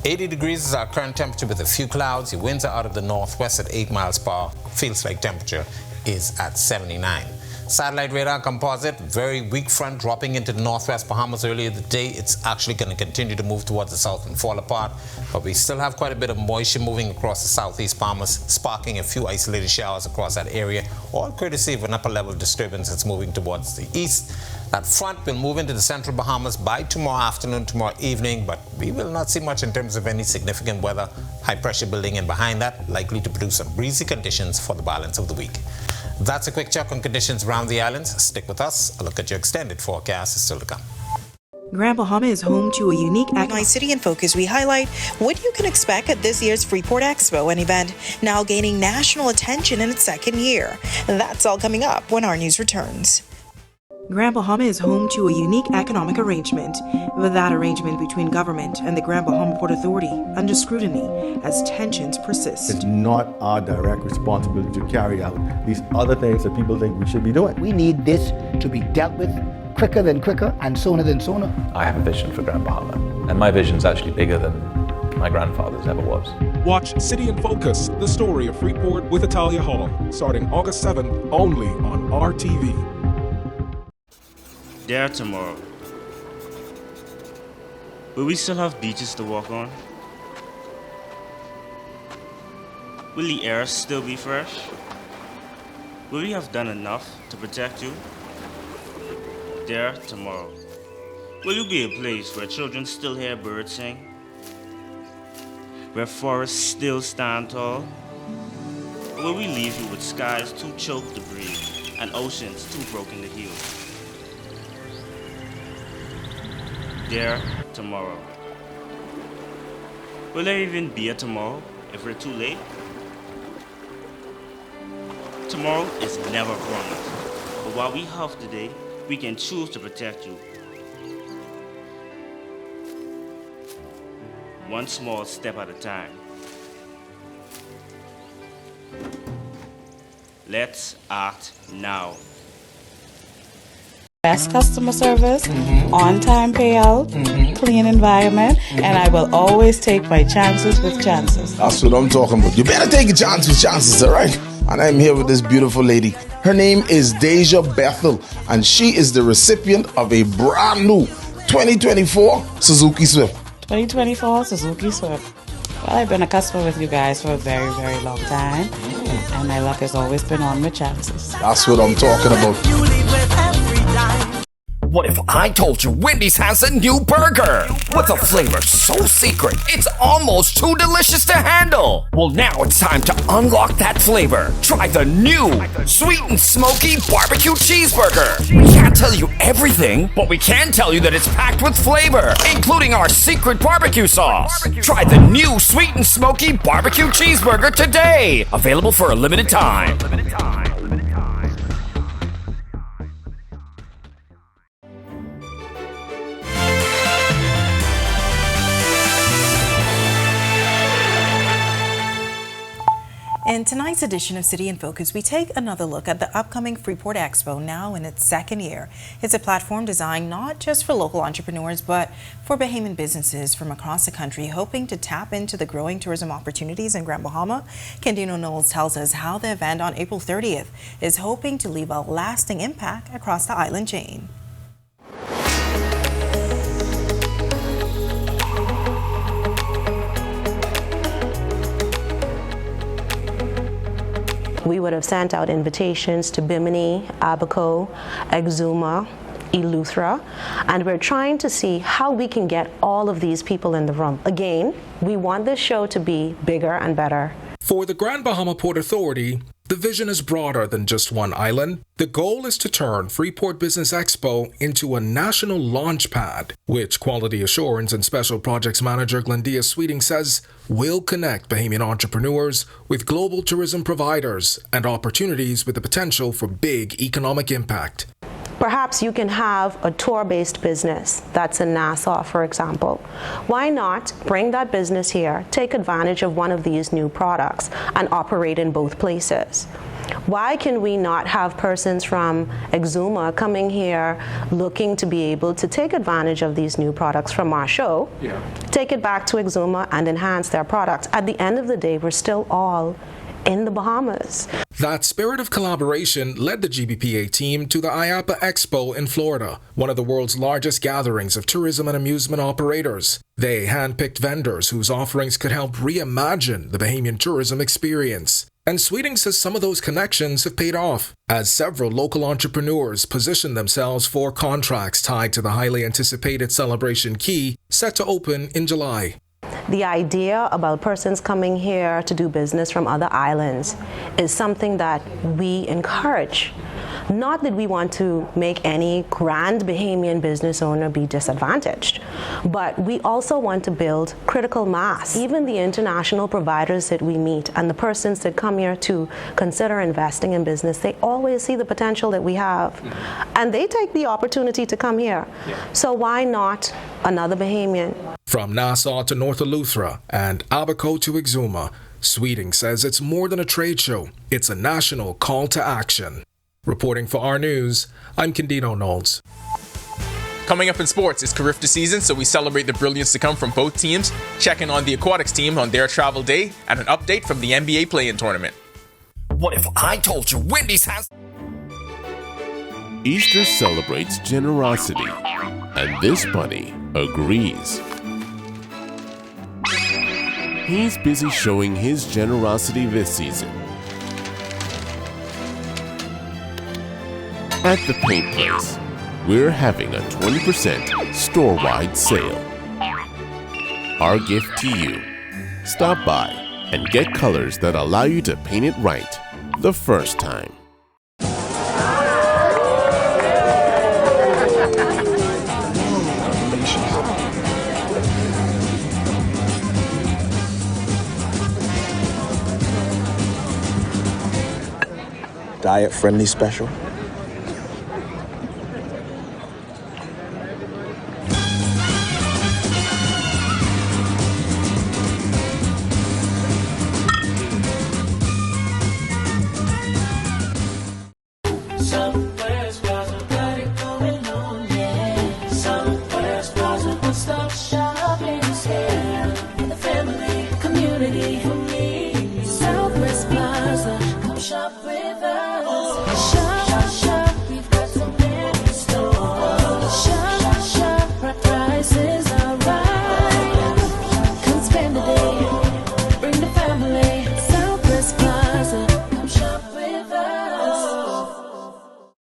80 degrees is our current temperature with a few clouds. The winds are out of the northwest at 8 miles per hour. Feels like temperature is at 79. Satellite radar composite, very weak front dropping into the northwest Bahamas earlier today. It's actually going to continue to move towards the south and fall apart, but we still have quite a bit of moisture moving across the southeast Bahamas, sparking a few isolated showers across that area, all courtesy of an upper level disturbance that's moving towards the east. That front will move into the central Bahamas by tomorrow afternoon, tomorrow evening, but we will not see much in terms of any significant weather. High pressure building in behind that, likely to produce some breezy conditions for the balance of the week. That's a quick check on conditions around the islands. Stick with us. A look at your extended forecast is still to come. Grand Bahama is home to a unique economic city in focus. We highlight what you can expect at this year's Freeport Expo, an event now gaining national attention in its second year. That's all coming up when Our News returns. Grand Bahama is home to a unique economic arrangement, with that arrangement between government and the Grand Bahama Port Authority under scrutiny as tensions persist. It's not our direct responsibility to carry out these other things that people think we should be doing. We need this to be dealt with quicker than quicker and sooner than sooner. I have a vision for Grand Bahama, and my vision is actually bigger than my grandfather's ever was. Watch City in Focus, the story of Freeport with Italia Hall, starting August 7th only on RTV. There tomorrow. Will we still have beaches to walk on? Will the air still be fresh? Will we have done enough to protect you? There tomorrow. Will you be a place where children still hear birds sing? Where forests still stand tall? Or will we leave you with skies too choked to breathe and oceans too broken to heal? There tomorrow. Will there even be a tomorrow if we're too late? Tomorrow is never promised, but while we have today, we can choose to protect you. One small step at a time. Let's act now. Best customer service, on-time payout, clean environment, and I will always take my chances with chances. That's what I'm talking about. You better take a chance with chances, all right? And I'm here with this beautiful lady. Her name is Deja Bethel, and she is the recipient of a brand new 2024 Suzuki Swift. 2024 Suzuki Swift. Well, I've been a customer with you guys for a very, very long time, and my luck has always been on with chances. That's what I'm talking about. What if I told you Wendy's has a new burger? With a flavor so secret, it's almost too delicious to handle. Well, now it's time to unlock that flavor. Try the new sweet and smoky barbecue cheeseburger. We can't tell you everything, but we can tell you that it's packed with flavor, including our secret barbecue sauce. Try the new sweet and smoky barbecue cheeseburger today. Available for a limited time. In tonight's edition of City in Focus, we take another look at the upcoming Freeport Expo, now in its second year. It's a platform designed not just for local entrepreneurs, but for Bahamian businesses from across the country, hoping to tap into the growing tourism opportunities in Grand Bahama. Candido Knowles tells us how the event on April 30th is hoping to leave a lasting impact across the island chain. We would have sent out invitations to Bimini, Abaco, Exuma, Eleuthera, and we're trying to see how we can get all of these people in the room. Again, we want this show to be bigger and better. For the Grand Bahama Port Authority, the vision is broader than just one island. The goal is to turn Freeport Business Expo into a national launch pad, which Quality Assurance and Special Projects Manager Glendea Sweeting says will connect Bahamian entrepreneurs with global tourism providers and opportunities with the potential for big economic impact. Perhaps you can have a tour-based business that's in Nassau, for example. Why not bring that business here, take advantage of one of these new products, and operate in both places? Why can we not have persons from Exuma coming here looking to be able to take advantage of these new products from our show, take it back to Exuma and enhance their products? At the end of the day, we're still all in the Bahamas. That spirit of collaboration led the GBPA team to the IAPA Expo in Florida, one of the world's largest gatherings of tourism and amusement operators. They handpicked vendors whose offerings could help reimagine the Bahamian tourism experience. And Sweeting says some of those connections have paid off, as several local entrepreneurs position themselves for contracts tied to the highly anticipated Celebration Key, set to open in July. The idea about persons coming here to do business from other islands is something that we encourage. Not that we want to make any grand Bahamian business owner be disadvantaged, but we also want to build critical mass. Even the international providers that we meet and the persons that come here to consider investing in business, they always see the potential that we have, and they take the opportunity to come here. So why not another Bahamian? From Nassau to North Eleuthera and Abaco to Exuma, Sweeting says it's more than a trade show. It's a national call to action. Reporting for Our News, I'm Candido Knowles. Coming up in sports, it's Carifta season, so we celebrate the brilliance to come from both teams, checking on the aquatics team on their travel day, and an update from the NBA play-in tournament. What if I told you Wendy's has... Easter celebrates generosity, and this bunny agrees. He's busy showing his generosity this season. At the paint place, we're having a 20% store-wide sale. Our gift to you: stop by and get colors that allow you to paint it right the first time. Diet-friendly special.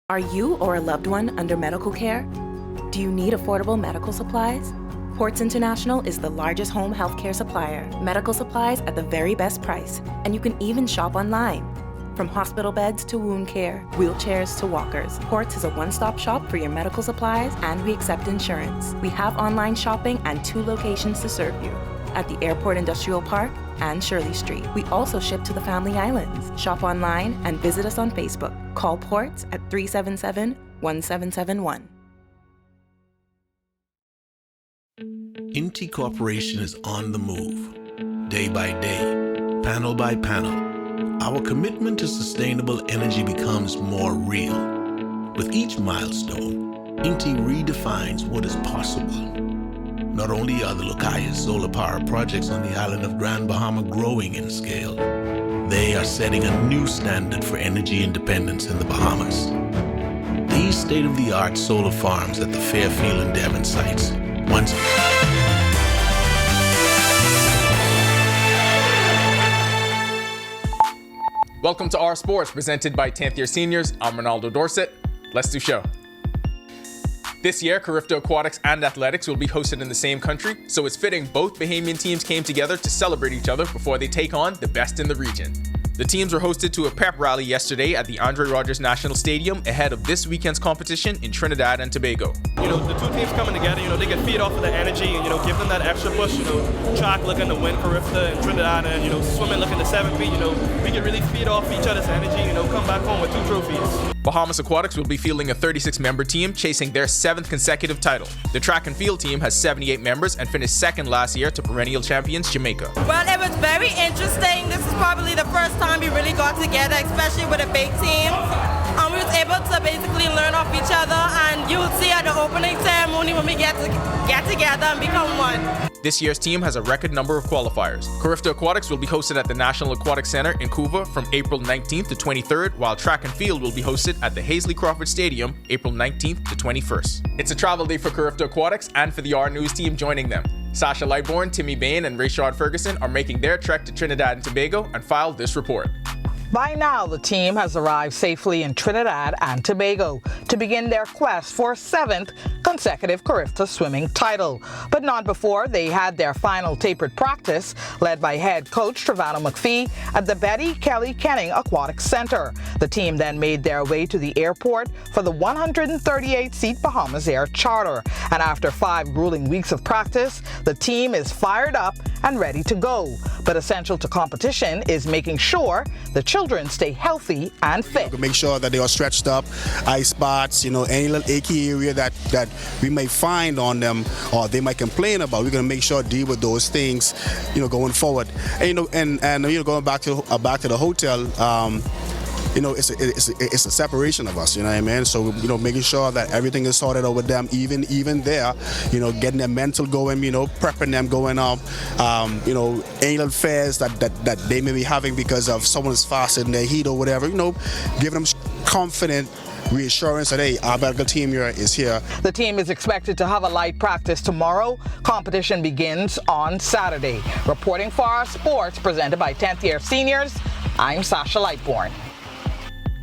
Are you or a loved one under medical care? Do you need affordable medical supplies? Ports International is the largest home healthcare supplier. Medical supplies at the very best price, and you can even shop online. From hospital beds to wound care, wheelchairs to walkers, Ports is a one-stop shop for your medical supplies, and we accept insurance. We have online shopping and 2 locations to serve you, at the Airport Industrial Park and Shirley Street. We also ship to the Family Islands. Shop online and visit us on Facebook. Call Ports at 377-1771. Inti Corporation is on the move, day by day, panel by panel, our commitment to sustainable energy becomes more real. With each milestone, INTI redefines what is possible. Not only are the Lucayas solar power projects on the island of Grand Bahama growing in scale, they are setting a new standard for energy independence in the Bahamas. These state-of-the-art solar farms at the Fairfield and Devon sites once... Welcome to Our Sports, presented by 10th year seniors. I'm Ronaldo Dorset. Let's do show. This year, Carifta Aquatics and Athletics will be hosted in the same country, so it's fitting both Bahamian teams came together to celebrate each other before they take on the best in the region. The teams were hosted to a pep rally yesterday at the Andre Rogers National Stadium ahead of this weekend's competition in Trinidad and Tobago. The two teams coming together, they can feed off of the energy and, give them that extra push. Track looking to win Carifta and Trinidad and, swimming looking to 7 feet. We can really feed off each other's energy, come back home with 2 trophies. Bahamas Aquatics will be fielding a 36-member team chasing their 7th consecutive title. The track and field team has 78 members and finished second last year to perennial champions Jamaica. Well, it was very interesting. This is probably the first time we really got together, especially with a big team. We was able to basically learn off each other, and you'll see at the opening ceremony when we get together and become one. This year's team has a record number of qualifiers. Carifta Aquatics will be hosted at the National Aquatic Center in Couva from April 19th to 23rd, while track and field will be hosted at the Hazley Crawford Stadium April 19th to 21st. It's a travel day for Carifta Aquatics and for the Our News team joining them. Sasha Lightbourne, Timmy Bain, and Rayshard Ferguson are making their trek to Trinidad and Tobago and filed this report. By now, the team has arrived safely in Trinidad and Tobago to begin their quest for a 7th consecutive Carifta swimming title, but not before they had their final tapered practice, led by head coach Trevano McPhee at the Betty Kelly Kenning Aquatic Center. The team then made their way to the airport for the 138-seat Bahamas Air charter, and after 5 grueling weeks of practice, the team is fired up and ready to go. But essential to competition is making sure the children stay healthy and fit. Make sure that they are stretched up, eye spots, any little achy area that we may find on them or they might complain about. We're going to make sure to deal with those things, going forward. And going back to the hotel. It's a separation of us, you know what I mean? So, making sure that everything is sorted out with them, even there, getting their mental going, prepping them going up, any little fears that they may be having because of someone's fasting their heat or whatever, giving them confident reassurance that, hey, our medical team here is here. The team is expected to have a light practice tomorrow. Competition begins on Saturday. Reporting for Our Sports, presented by 10th year seniors, I'm Sasha Lightbourne.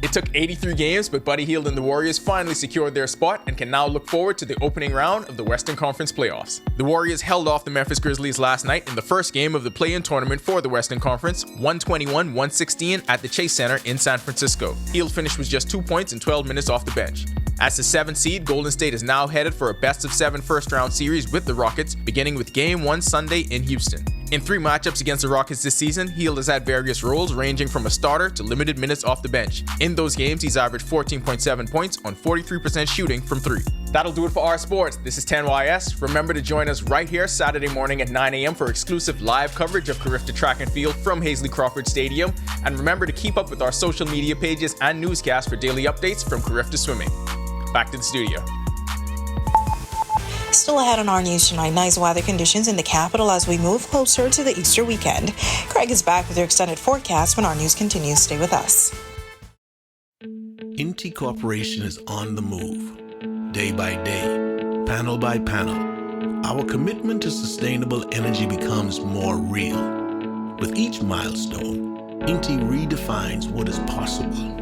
It took 83 games, but Buddy Hield and the Warriors finally secured their spot and can now look forward to the opening round of the Western Conference playoffs. The Warriors held off the Memphis Grizzlies last night in the first game of the play-in tournament for the Western Conference, 121-116 at the Chase Center in San Francisco. Hield finished with just 2 points and 12 minutes off the bench. As the 7th seed, Golden State is now headed for a best-of-7 first-round series with the Rockets, beginning with Game 1 Sunday in Houston. In 3 matchups against the Rockets this season, Hield has had various roles ranging from a starter to limited minutes off the bench. In those games, he's averaged 14.7 points on 43% shooting from 3. That'll do it for Our Sports. This is 10YS. Remember to join us right here Saturday morning at 9 a.m. for exclusive live coverage of Carifta Track and Field from Hazley Crawford Stadium. And remember to keep up with our social media pages and newscasts for daily updates from Carifta Swimming. Back to the studio. Still ahead on Our News tonight, nice weather conditions in the capital as we move closer to the Easter weekend. Craig is back with your extended forecast when Our News continues. Stay with us. INTI Corporation is on the move. Day by day, panel by panel, our commitment to sustainable energy becomes more real. With each milestone, INTI redefines what is possible.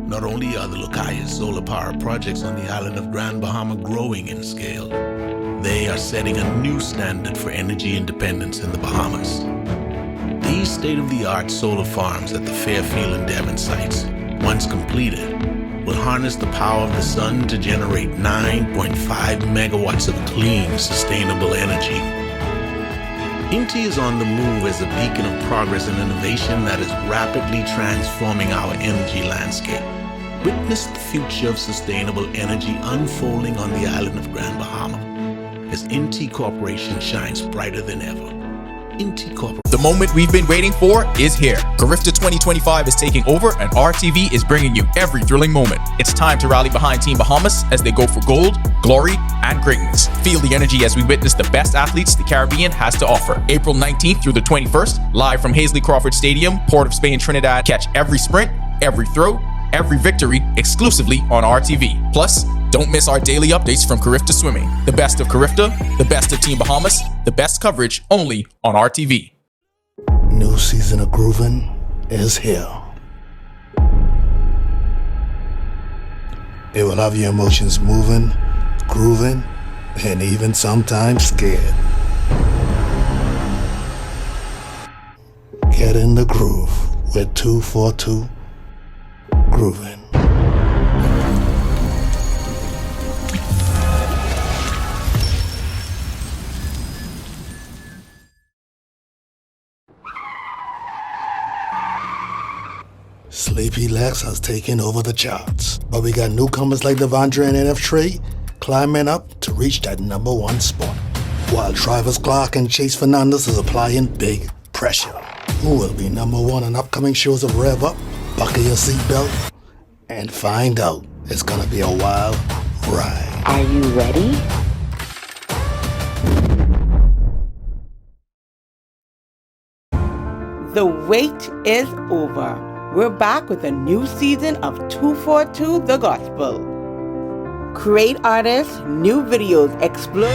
Not only are the Lucayas solar power projects on the island of Grand Bahama growing in scale, they are setting a new standard for energy independence in the Bahamas. These state-of-the-art solar farms at the Fairfield and Devon sites, once completed, will harness the power of the sun to generate 9.5 megawatts of clean, sustainable energy. INTI is on the move as a beacon of progress and innovation that is rapidly transforming our energy landscape. Witness the future of sustainable energy unfolding on the island of Grand Bahama as INTI Corporation shines brighter than ever. The moment we've been waiting for is here. Carifta 2025 is taking over and RTV is bringing you every thrilling moment. It's time to rally behind Team Bahamas as they go for gold, glory, and greatness. Feel the energy as we witness the best athletes the Caribbean has to offer. April 19th through the 21st, live from Hazley Crawford Stadium, Port of Spain, Trinidad. Catch every sprint, every throw, every victory exclusively on RTV. Plus, don't miss our daily updates from Carifta Swimming. The best of Carifta, the best of Team Bahamas, the best coverage only on RTV. New season of grooving is here. It will have your emotions moving, grooving, and even sometimes scared. Get in the groove with 242 Grooving. Sleepy Lex has taken over the charts, but we got newcomers like Devondre and NF Trey climbing up to reach that #1 spot, while Travis Clark and Chase Fernandez is applying big pressure. Who will be #1 on upcoming shows of Rev Up? Buckle your seatbelt and find out. It's gonna be a wild ride. Are you ready? The wait is over. We're back with a new season of 242 The Gospel. Great artists, new videos, explore.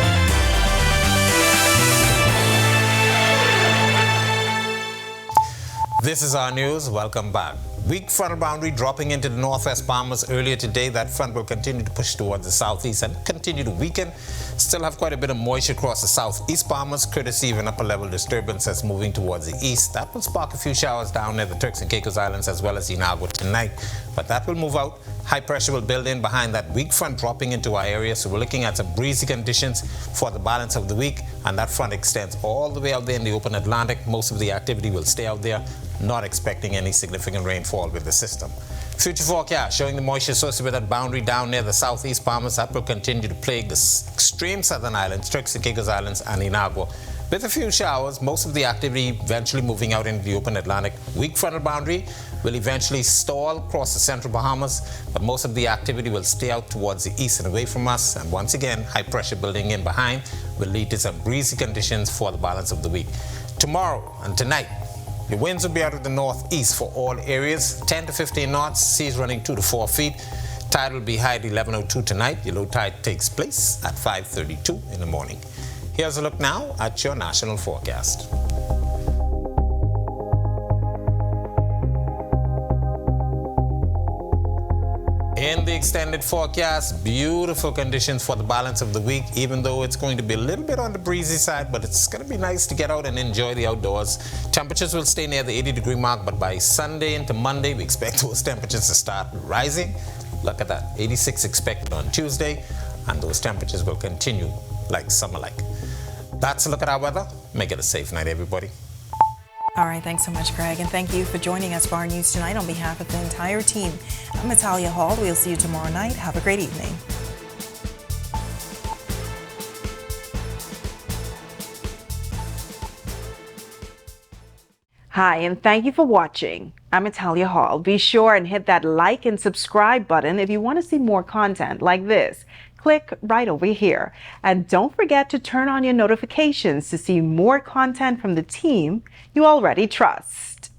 This is Our News. Welcome back. Weak frontal boundary dropping into the northwest Bahamas earlier today. That front will continue to push towards the southeast and continue to weaken. Still have quite a bit of moisture across the southeast Bahamas, courtesy of an upper level disturbance that's moving towards the east. That will spark a few showers down near the Turks and Caicos Islands as well as Inagua tonight. But that will move out. High pressure will build in behind that weak front dropping into our area. So we're looking at some breezy conditions for the balance of the week. And that front extends all the way out there in the open Atlantic. Most of the activity will stay out there. Not expecting any significant rainfall with the system. Future forecast showing the moisture associated with that boundary down near the southeast Bahamas. That will continue to plague the extreme southern islands, Turks and Caicos Islands, and Inagua. With a few showers, most of the activity eventually moving out into the open Atlantic. Weak frontal boundary will eventually stall across the central Bahamas, but most of the activity will stay out towards the east and away from us. And once again, high pressure building in behind will lead to some breezy conditions for the balance of the week. Tomorrow and tonight, the winds will be out of the northeast for all areas, 10 to 15 knots, seas running 2 to 4 feet. Tide will be high at 11:02 tonight. The low tide takes place at 5:32 in the morning. Here's a look now at your national forecast. In the extended forecast, beautiful conditions for the balance of the week, even though it's going to be a little bit on the breezy side, but it's going to be nice to get out and enjoy the outdoors. Temperatures will stay near the 80-degree mark, but by Sunday into Monday, we expect those temperatures to start rising. Look at that, 86 expected on Tuesday, and those temperatures will continue like summer-like. That's a look at our weather. Make it a safe night, everybody. All right, thanks so much, Greg, and thank you for joining us for Our News Tonight on behalf of the entire team. I'm Natalia Hall. We'll see you tomorrow night. Have a great evening. Hi, and thank you for watching. I'm Natalia Hall. Be sure and hit that like and subscribe button if you want to see more content like this. Click right over here. And don't forget to turn on your notifications to see more content from the team you already trust.